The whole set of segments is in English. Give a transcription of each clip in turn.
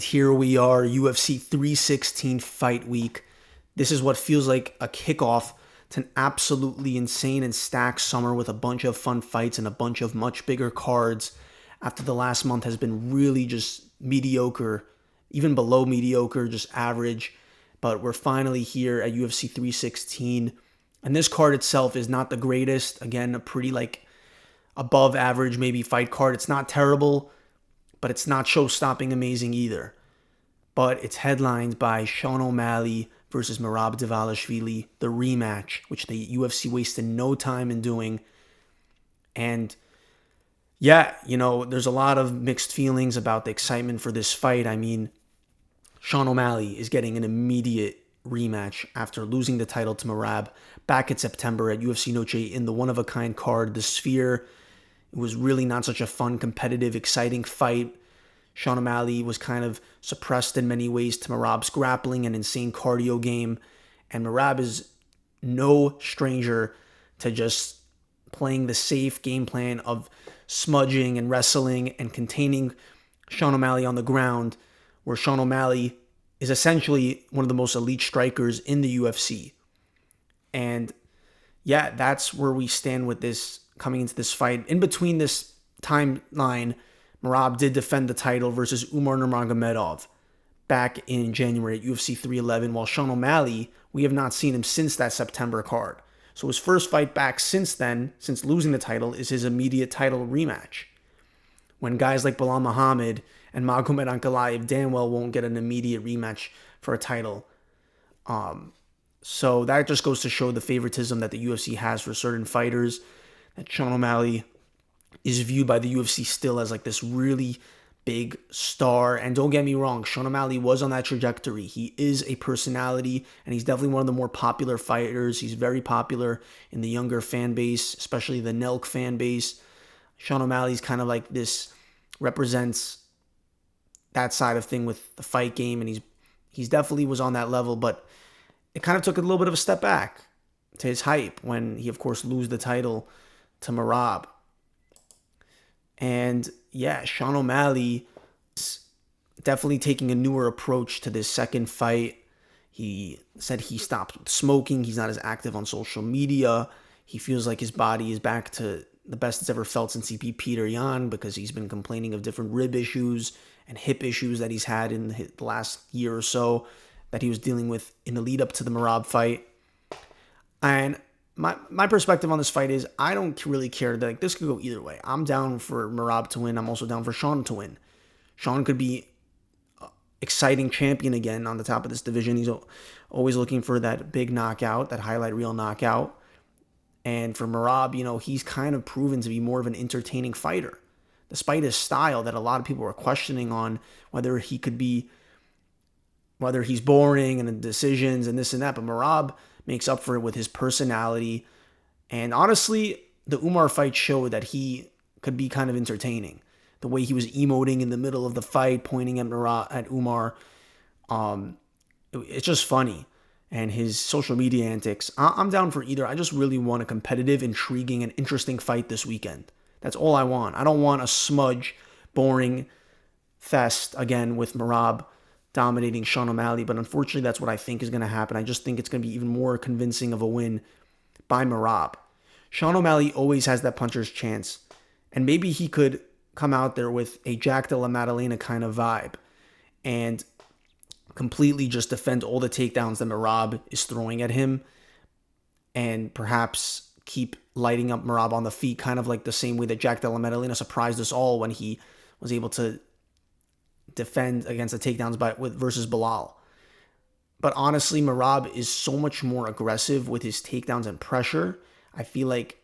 Here we are, UFC 316 fight week. This is what feels like a kickoff to an absolutely insane and stacked summer with a bunch of fun fights and a bunch of much bigger cards after the last month has been really just mediocre, even below mediocre, just average. But we're finally here at UFC 316. And this card itself is not the greatest. Again, a pretty above average maybe fight card. It's not terrible, but it's not show-stopping amazing either. But it's headlined by Sean O Malley versus Merab Dvalishvili, the rematch, which the UFC wasted no time in doing. And yeah, there's a lot of mixed feelings about the excitement for this fight. I mean, Sean O Malley is getting an immediate rematch after losing the title to Merab back in September at UFC Noche in the one-of-a-kind card, the Sphere. It was really not such a fun, competitive, exciting fight. Sean O Malley was kind of suppressed in many ways to Merab's grappling and insane cardio game. And Merab is no stranger to just playing the safe game plan of smudging and wrestling and containing Sean O Malley on the ground, where Sean O Malley is essentially one of the most elite strikers in the UFC. And yeah, that's where we stand with this coming into this fight. In between this timeline, Merab did defend the title versus Umar Nurmagomedov back in January at UFC 311, while Sean O Malley, we have not seen him since that September card. So his first fight back since then, since losing the title, is his immediate title rematch. When guys like Bilal Muhammad and Magomed Ankalaev damn well won't get an immediate rematch for a title. So that just goes to show the favoritism that the UFC has for certain fighters. That Sean O Malley is viewed by the UFC still as this really big star. And don't get me wrong, Sean O Malley was on that trajectory. He is a personality, and he's definitely one of the more popular fighters. He's very popular in the younger fan base, especially the Nelk fan base. Sean O Malley's kind of this, represents that side of thing with the fight game, and he's definitely was on that level, but it kind of took a little bit of a step back to his hype when he, of course, lose the title to Merab. And yeah, Sean O Malley is definitely taking a newer approach to this second fight. He said he stopped smoking. He's not as active on social media. He feels like his body is back to the best it's ever felt since he beat Peter Yan, because he's been complaining of different rib issues and hip issues that he's had in the last year or so that he was dealing with in the lead up to the Merab fight. And my perspective on this fight is I don't really care that this could go either way. I'm down for Merab to win. I'm also down for Sean to win. Sean could be exciting champion again on the top of this division. He's always looking for that big knockout, that highlight reel knockout. And for Merab, he's kind of proven to be more of an entertaining fighter, despite his style that a lot of people were questioning on whether he's boring and the decisions and this and that. But Merab makes up for it with his personality. And honestly, the Umar fight showed that he could be kind of entertaining. The way he was emoting in the middle of the fight, pointing at Umar. It's just funny. And his social media antics. I'm down for either. I just really want a competitive, intriguing, and interesting fight this weekend. That's all I want. I don't want a smudge, boring fest again with Merab dominating Sean O Malley, but unfortunately that's what I think is going to happen. I just think it's going to be even more convincing of a win by Merab. Sean O Malley always has that puncher's chance, and maybe he could come out there with a Jack Della Maddalena kind of vibe and completely just defend all the takedowns that Merab is throwing at him, and perhaps keep lighting up Merab on the feet, kind of like the same way that Jack Della Maddalena surprised us all when he was able to defend against the takedowns versus Bilal. But honestly, Merab is so much more aggressive with his takedowns and pressure. I feel like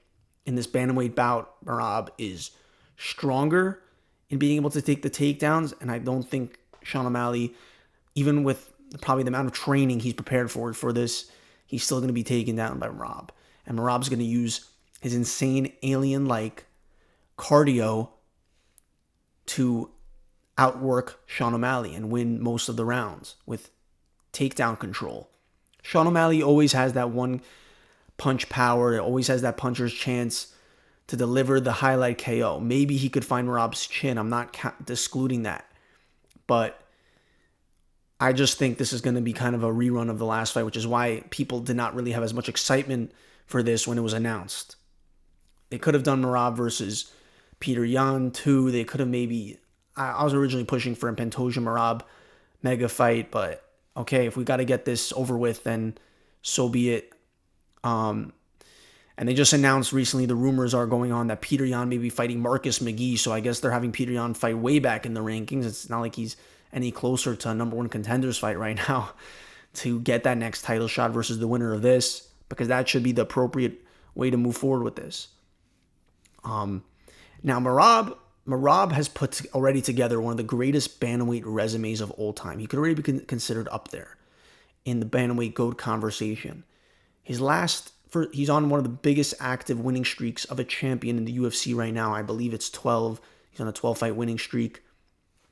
in this bantamweight bout, Merab is stronger in being able to take the takedowns, and I don't think Sean O Malley, even with probably the amount of training he's prepared for this, he's still going to be taken down by Merab. And Merab's going to use his insane alien-like cardio to outwork Sean O Malley and win most of the rounds with takedown control. Sean O Malley always has that one punch power, always has that puncher's chance to deliver the highlight KO. Maybe he could find Merab's chin. I'm not excluding that. But I just think this is going to be kind of a rerun of the last fight, which is why people did not really have as much excitement for this when it was announced. They could have done Merab versus Peter Yan too. They could have maybe... I was originally pushing for a Pantoja Merab mega fight, but okay, if we got to get this over with, then so be it. And they just announced recently, the rumors are going on that Peter Yan may be fighting Marcus McGee, so I guess they're having Peter Yan fight way back in the rankings. It's not like he's any closer to a number one contenders fight right now to get that next title shot versus the winner of this, because that should be the appropriate way to move forward with this. Now, Merab has put already together one of the greatest bantamweight resumes of all time. He could already be considered up there in the bantamweight GOAT conversation. He's on one of the biggest active winning streaks of a champion in the UFC right now. I believe it's 12. He's on a 12-fight winning streak.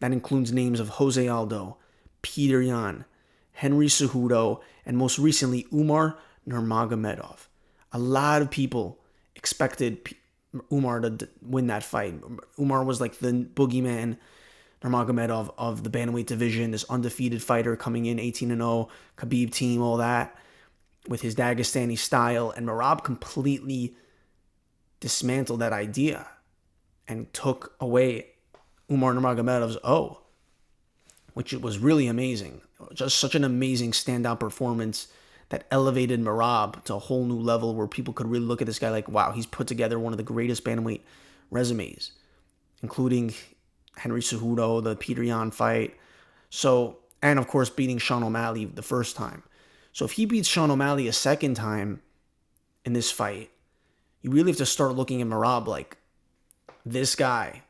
That includes names of Jose Aldo, Peter Yan, Henry Cejudo, and most recently, Umar Nurmagomedov. A lot of people expected Umar to win that fight. Umar was like the boogeyman Nurmagomedov of the bantamweight division, this undefeated fighter coming in 18-0, Khabib team, all that, with his Dagestani style. And Merab completely dismantled that idea and took away Umar Nurmagomedov's O, which was really amazing. Just such an amazing standout performance that elevated Merab to a whole new level where people could really look at this guy like, wow, he's put together one of the greatest bantamweight resumes, including Henry Cejudo, the Peter Yan fight. So, and of course, beating Sean O Malley the first time. So if he beats Sean O Malley a second time in this fight, you really have to start looking at Merab like, this guy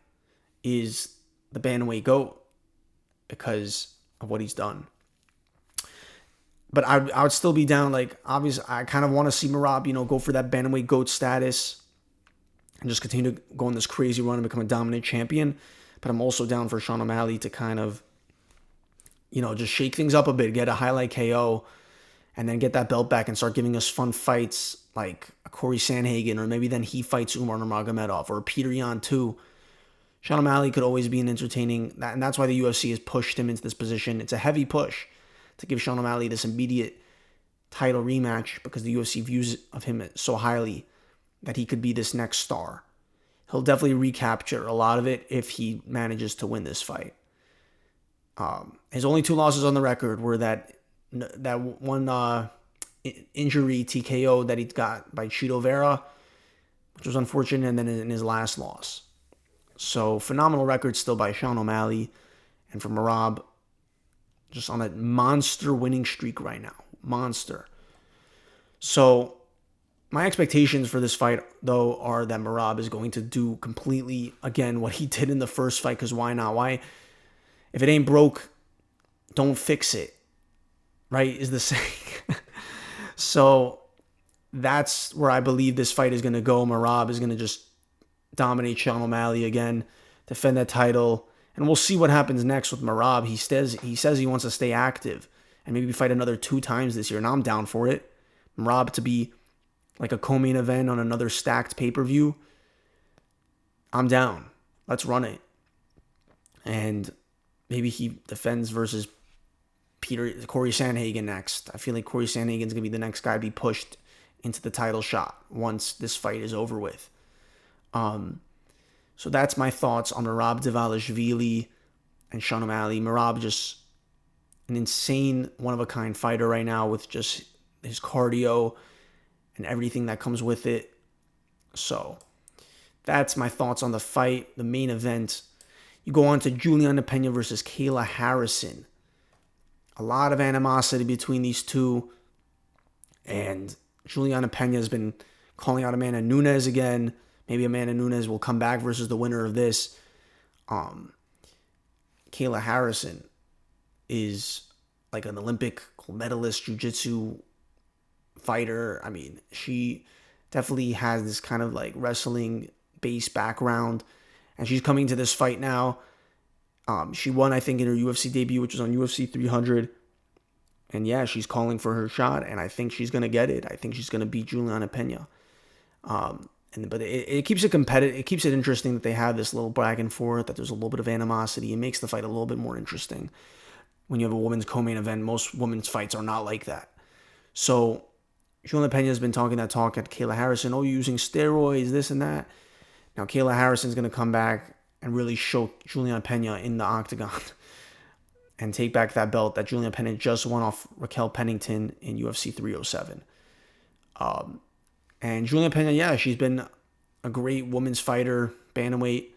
is the bantamweight GOAT because of what he's done. But I would still be down, like, obviously, I kind of want to see Merab, go for that bantamweight GOAT status and just continue to go on this crazy run and become a dominant champion. But I'm also down for Sean O Malley to kind of, just shake things up a bit, get a highlight KO, and then get that belt back and start giving us fun fights like a Corey Sandhagen, or maybe then he fights Umar Nurmagomedov, or Peter Yan too. Sean O Malley could always be an entertaining, and that's why the UFC has pushed him into this position. It's a heavy push to give Sean O Malley this immediate title rematch because the UFC views of him so highly that he could be this next star. He'll definitely recapture a lot of it if he manages to win this fight. His only two losses on the record were that one injury TKO that he got by Chito Vera, which was unfortunate, and then in his last loss. So phenomenal record still by Sean O Malley, and for Merab, just on a monster winning streak right now. Monster. So my expectations for this fight, though, are that Merab is going to do completely, again, what he did in the first fight, because why not? Why? If it ain't broke, don't fix it. Right? Is the saying. So that's where I believe this fight is going to go. Merab is going to just dominate Sean O Malley again, defend that title. And we'll see what happens next with Merab. He says he wants to stay active and maybe fight another 2 times this year. And I'm down for it. Merab to be like a co-main event on another stacked pay-per-view. I'm down. Let's run it. And maybe he defends versus Corey Sandhagen next. I feel like Corey Sandhagen's going to be the next guy to be pushed into the title shot once this fight is over with. So that's my thoughts on Merab Dvalishvili and Sean O Malley. Merab just an insane, one-of-a-kind fighter right now with just his cardio and everything that comes with it. So that's my thoughts on the fight, the main event. You go on to Julianna Pena versus Kayla Harrison. A lot of animosity between these two. And Julianna Pena has been calling out Amanda Nunes again. Maybe Amanda Nunes will come back versus the winner of this. Kayla Harrison is like an Olympic gold medalist, jiu-jitsu fighter. I mean, she definitely has this kind of like wrestling base background. And she's coming to this fight now. She won, I think, in her UFC debut, which was on UFC 300. And yeah, she's calling for her shot, and I think she's going to get it. I think she's going to beat Julianna Pena. But it keeps it competitive. It keeps it interesting that they have this little back and forth, that there's a little bit of animosity. It makes the fight a little bit more interesting. when you have a women's co-main event. Most women's fights are not like that. So Julianna Pena has been talking that talk at Kayla Harrison. Oh, you're using steroids, this and that. Now Kayla Harrison's going to come back and really show Julianna Pena in the octagon and take back that belt that Julianna Pena just won off Raquel Pennington in UFC 307. And Julianna Pena, yeah, she's been a great women's fighter, bantamweight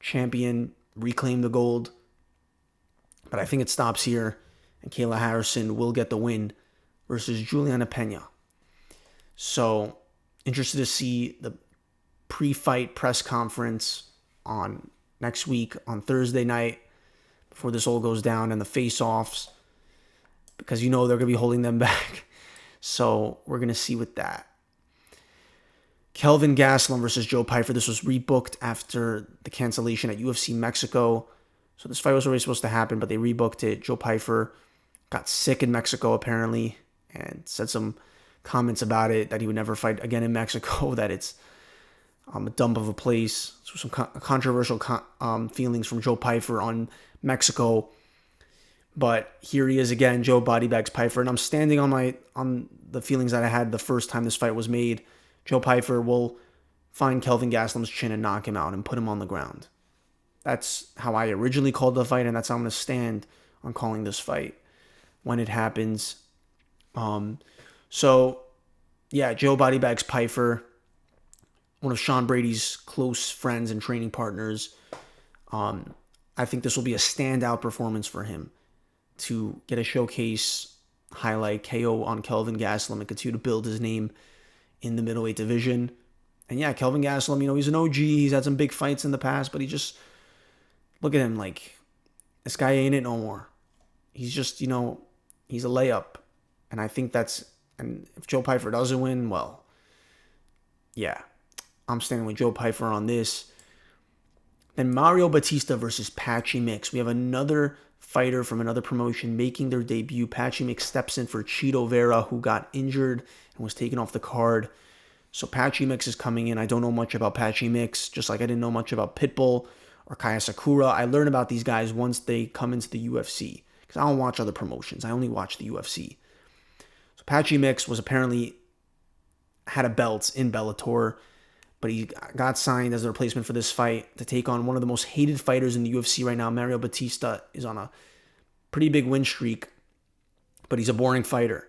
champion, reclaimed the gold. But I think it stops here, and Kayla Harrison will get the win versus Julianna Pena. So, interested to see the pre-fight press conference on next week on Thursday night before this all goes down, and the face-offs, because they're going to be holding them back. So, we're going to see with that. Kelvin Gastelum versus Joe Pyfer. This was rebooked after the cancellation at UFC Mexico. So this fight was already supposed to happen, but they rebooked it. Joe Pyfer got sick in Mexico, apparently, and said some comments about it, that he would never fight again in Mexico, that it's a dump of a place. So some controversial feelings from Joe Pyfer on Mexico. But here he is again, Joe Bodybags Pyfer. And I'm standing on the feelings that I had the first time this fight was made. Joe Pyfer will find Kelvin Gastelum's chin and knock him out and put him on the ground. That's how I originally called the fight, and that's how I'm going to stand on calling this fight when it happens. So, yeah, Joe Bodybags Pyfer, one of Sean Brady's close friends and training partners. I think this will be a standout performance for him to get a showcase highlight KO on Kelvin Gastelum and continue to build his name in the middleweight division. And yeah, Kelvin Gastelum, he's an OG. He's had some big fights in the past, but he just, look at him, like, this guy ain't it no more. He's just, he's a layup. And I think and if Joe Pyfer doesn't win, well, yeah, I'm standing with Joe Pyfer on this. Then Mario Bautista versus Patchy Mix. We have another fighter from another promotion making their debut. Patchy Mix steps in for Chito Vera, who got injured and was taken off the card. So Patchy Mix is coming in. I don't know much about Patchy Mix, just like I didn't know much about Pitbull or Kaya Sakura. I learn about these guys once they come into the UFC, because I don't watch other promotions. I only watch the UFC. So Patchy Mix had a belt in Bellator, but he got signed as a replacement for this fight to take on one of the most hated fighters in the UFC right now. Mario Bautista is on a pretty big win streak, but he's a boring fighter.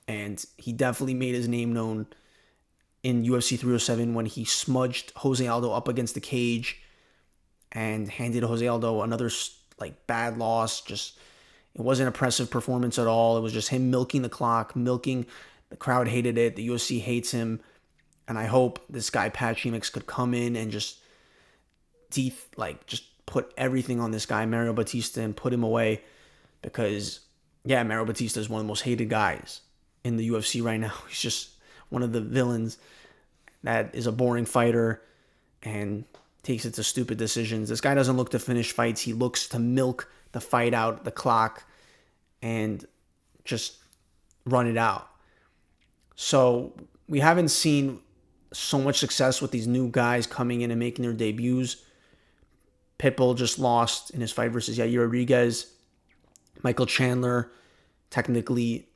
And he definitely made his name known in UFC 307 when he smudged Jose Aldo up against the cage and handed Jose Aldo another bad loss. Just, it wasn't an impressive performance at all. It was just him milking the clock, the crowd hated it. The UFC hates him. And I hope this guy Patchy Mix could come in and just put everything on this guy, Mario Bautista, and put him away. Because, yeah, Mario Bautista is one of the most hated guys in the UFC right now. He's just one of the villains that is a boring fighter and takes it to stupid decisions. This guy doesn't look to finish fights. He looks to milk the fight out, the clock, and just run it out. So we haven't seen so much success with these new guys coming in and making their debuts. Pitbull just lost in his fight versus Yair Rodriguez. Michael Chandler, technically,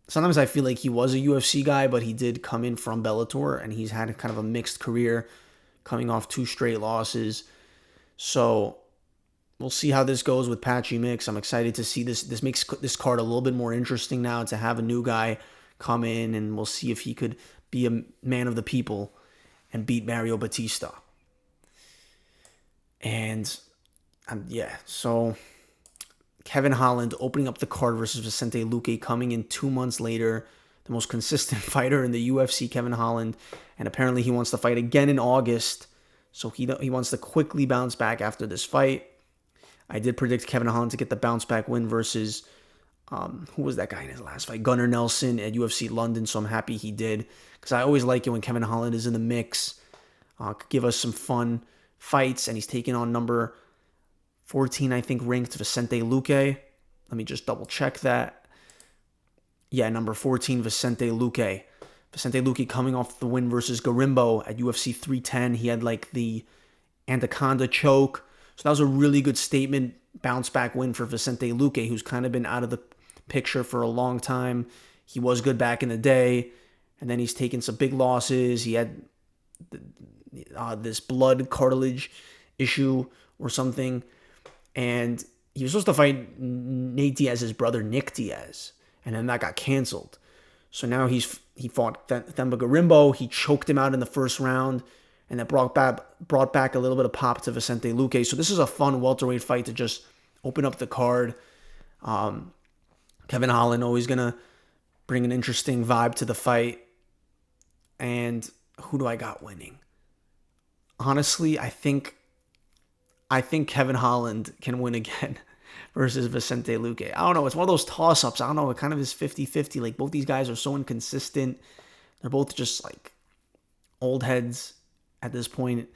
sometimes I feel like he was a UFC guy, but he did come in from Bellator, and he's had kind of a mixed career, coming off 2 straight losses. So we'll see how this goes with Patchy Mix. I'm excited to see this. This makes this card a little bit more interesting now, to have a new guy come in, and we'll see if he could be a man of the people and beat Mario Bautista. And so Kevin Holland opening up the card versus Vicente Luque, coming in 2 months later. The most consistent fighter in the UFC, Kevin Holland. And apparently he wants to fight again in August. So he wants to quickly bounce back after this fight. I did predict Kevin Holland to get the bounce back win versus, who was that guy in his last fight? Gunnar Nelson at UFC London. So I'm happy he did, because I always like it when Kevin Holland is in the mix. Could give us some fun fights. And he's taking on number 14, I think, ranked Vicente Luque. Let me just double check that. Yeah, number 14, Vicente Luque. Vicente Luque coming off the win versus Garimbo at UFC 310. He had the anaconda choke. So that was a really good statement bounce back win for Vicente Luque, who's kind of been out of the picture for a long time. He was good back in the day, and then he's taken some big losses. He had this blood cartilage issue or something, and he was supposed to fight Nate Diaz's brother, Nick Diaz, and then that got canceled. So now he fought Themba Garimbo. He choked him out in the first round, and that brought back a little bit of pop to Vicente Luque. So this is a fun welterweight fight to just open up the card. Kevin Holland always gonna bring an interesting vibe to the fight. And who do I got winning? Honestly, I think Kevin Holland can win again versus Vicente Luque. I don't know. It's one of those toss-ups. I don't know. It kind of is 50-50. Like, both these guys are so inconsistent. They're both just, like, old heads at this point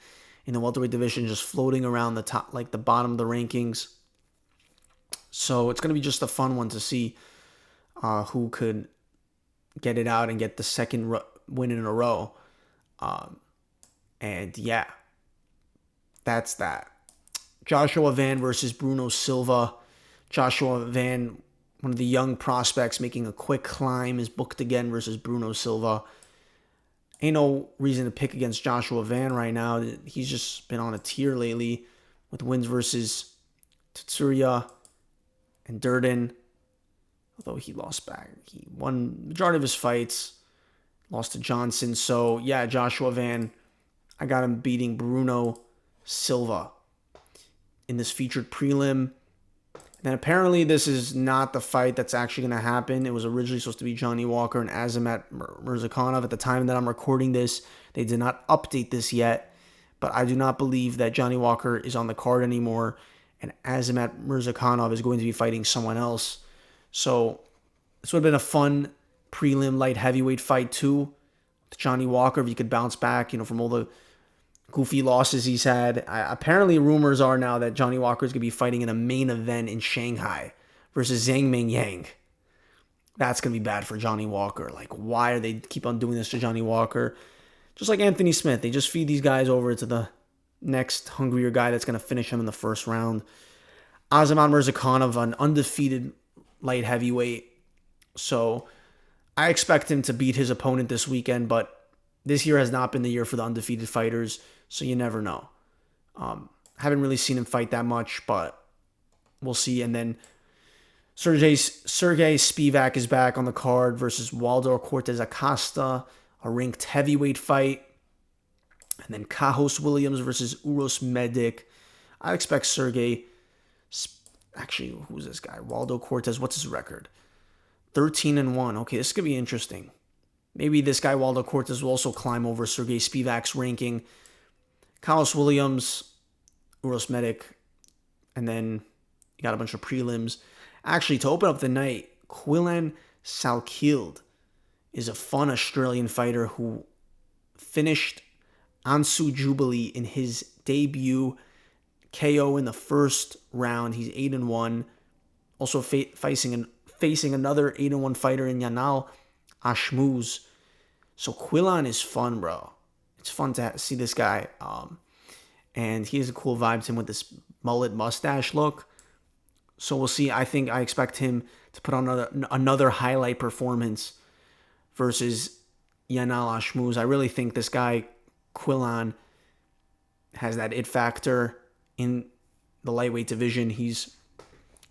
in the welterweight division, just floating around the top, like, the bottom of the rankings. So it's going to be just a fun one to see who could get it out and get the second win in a row. And, yeah, that's that. Joshua Van versus Bruno Silva. Joshua Van, one of the young prospects making a quick climb, is booked again versus Bruno Silva. Ain't no reason to pick against Joshua Van right now. He's just been on a tear lately with wins versus Tsuruya and Durden. Although he lost back. He won majority of his fights. Lost to Johnson. So, yeah, Joshua Van, I got him beating Bruno Silva in this featured prelim. And apparently this is not the fight that's actually going to happen. It was originally supposed to be Johnny Walker and Azamat Murzakanov. At the time that I'm recording this, they did not update this yet. But I do not believe that Johnny Walker is on the card anymore, and Azamat Murzakanov is going to be fighting someone else. So this would have been a fun prelim light heavyweight fight too. With Johnny Walker, if you could bounce back, from all the goofy losses he's had. Apparently, rumors are now that Johnny Walker is going to be fighting in a main event in Shanghai versus Zhang Ming Yang. That's going to be bad for Johnny Walker. Like, why are they keep on doing this to Johnny Walker? Just like Anthony Smith, they just feed these guys over to the next hungrier guy that's going to finish him in the first round. Azamat Murzakanov, an undefeated light heavyweight. So I expect him to beat his opponent this weekend, but this year has not been the year for the undefeated fighters, so you never know. Haven't really seen him fight that much, but we'll see. And then Sergey Spivak is back on the card versus Waldo Cortez Acosta, a ranked heavyweight fight. And then Cajos Williams versus Uros Medic. I expect Sergey... Actually, who's this guy? Waldo Cortez, what's his record? 13-1. Okay, this could be interesting. Maybe this guy, Waldo Cortez, will also climb over Sergey Spivak's ranking. Cajos Williams, Uros Medic, and then you got a bunch of prelims. Actually, to open up the night, Quillan Salkild is a fun Australian fighter who finished Ansu Jubilee in his debut KO in the first round. He's 8-1. Also facing another 8-1 fighter in Yanal Ashmuz. So Quillan is fun, bro. It's fun to see this guy. And he has a cool vibe to him with this mullet mustache look. So we'll see. I expect him to put on another highlight performance versus Yanal Ashmuz. I really think this guy, Quillan, has that it factor in the lightweight division. He's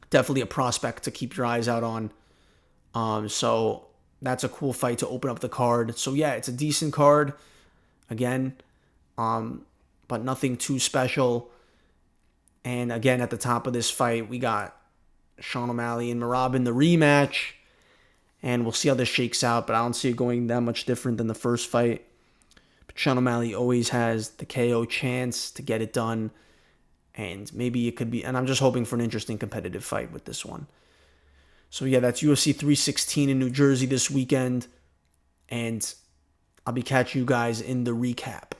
definitely a prospect to keep your eyes out on. So that's a cool fight to open up the card. So yeah, it's a decent card again, but nothing too special. And again, at the top of this fight, we got Sean O Malley and Merab in the rematch. And we'll see how this shakes out, but I don't see it going that much different than the first fight. But Sean O Malley always has the KO chance to get it done. And maybe it could be, and I'm just hoping for an interesting competitive fight with this one. So yeah, that's UFC 316 in New Jersey this weekend. And I'll be catching you guys in the recap.